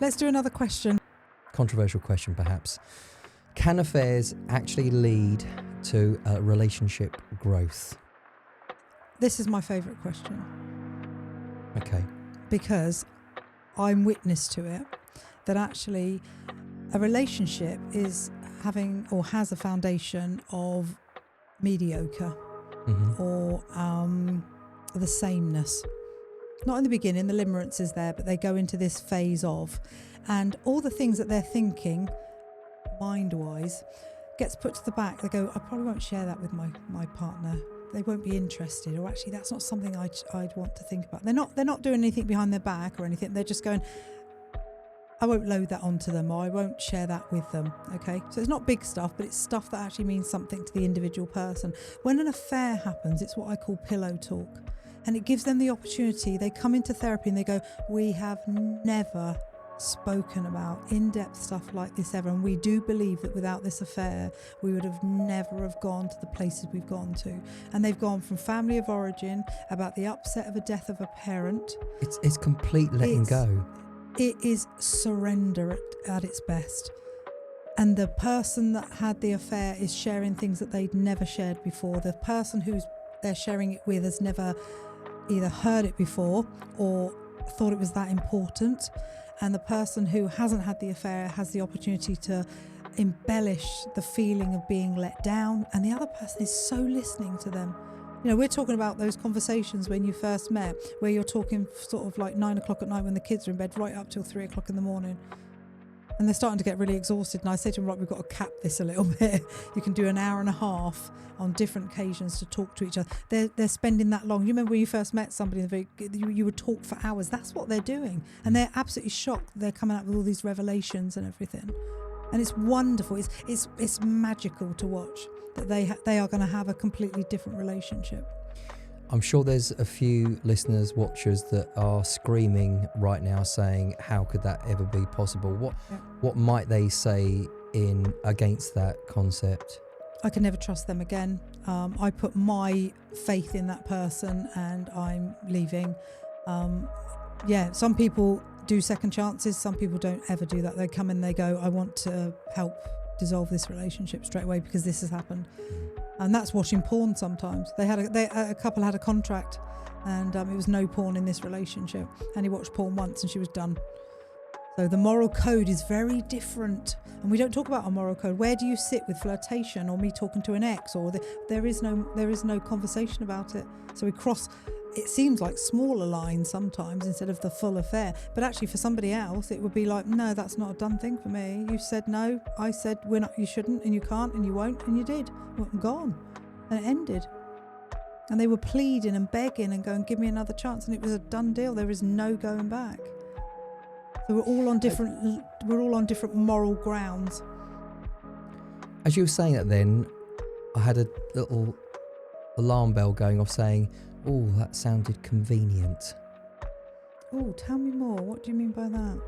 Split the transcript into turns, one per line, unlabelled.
Let's do another question.
Controversial question, perhaps. Can affairs actually lead to a relationship growth?
This is my favourite question
Okay.
because I'm witness to it, that actually a relationship is having or has a foundation of mediocre or the sameness. Not in the beginning, the limerence is there, but they go into this phase of, and all the things that they're thinking mind-wise gets put to the back. They go, I probably won't share that with my partner. They won't be interested, or actually that's not something I'd want to think about. They're not doing anything behind their back or anything. They're just going, I won't load that onto them, or I won't share that with them. Okay, so it's not big stuff, but it's stuff that actually means something to the individual person. When an affair happens, it's what I call pillow talk, and it gives them the opportunity. They come into therapy and they go, we have never spoken about in-depth stuff like this ever, and we do believe that without this affair we would have never have gone to the places we've gone to. And they've gone from family of origin, about the upset of a death of a parent.
It's complete letting go.
It is surrender at its best. And the person that had the affair is sharing things that they'd never shared before. The person who's they're sharing it with has never either heard it before or thought it was that important. And the person who hasn't had the affair has the opportunity to embellish the feeling of being let down. And the other person is so listening to them. You know, we're talking about those conversations when you first met, where you're talking sort of like 9 o'clock at night when the kids are in bed, right up till 3 o'clock in the morning. And they're starting to get really exhausted. And I say to them, right, we've got to cap this a little bit. You can do an hour and a half on different occasions to talk to each other. They're spending that long. You remember when you first met somebody, you would talk for hours. That's what they're doing. And they're absolutely shocked. They're coming out with all these revelations and everything. And it's wonderful. It's magical to watch that they are going to have a completely different relationship.
I'm sure there's a few listeners, watchers that are screaming right now saying, how could that ever be possible? What might they say against that concept?
I can never trust them again. I put my faith in that person and I'm leaving. Some people do second chances. Some people don't ever do that. They come in, they go, I want to help dissolve this relationship straight away because this has happened. And that's watching porn sometimes. A couple had a contract and it was no porn in this relationship. And he watched porn once and she was done. So the moral code is very different. And we don't talk about our moral code. Where do you sit with flirtation or me talking to an ex? Or there is no conversation about it. So we cross, it seems like smaller lines sometimes instead of the full affair. But actually for somebody else, it would be like, no, that's not a done thing for me. You said no. I said you shouldn't and you can't and you won't and you did. Well, I'm gone. And it ended. And they were pleading and begging and going, give me another chance. And it was a done deal. There is no going back. So we're all on different moral grounds.
As you were saying that then, I had a little alarm bell going off saying, oh, that sounded convenient.
Oh, tell me more. What do you mean by that?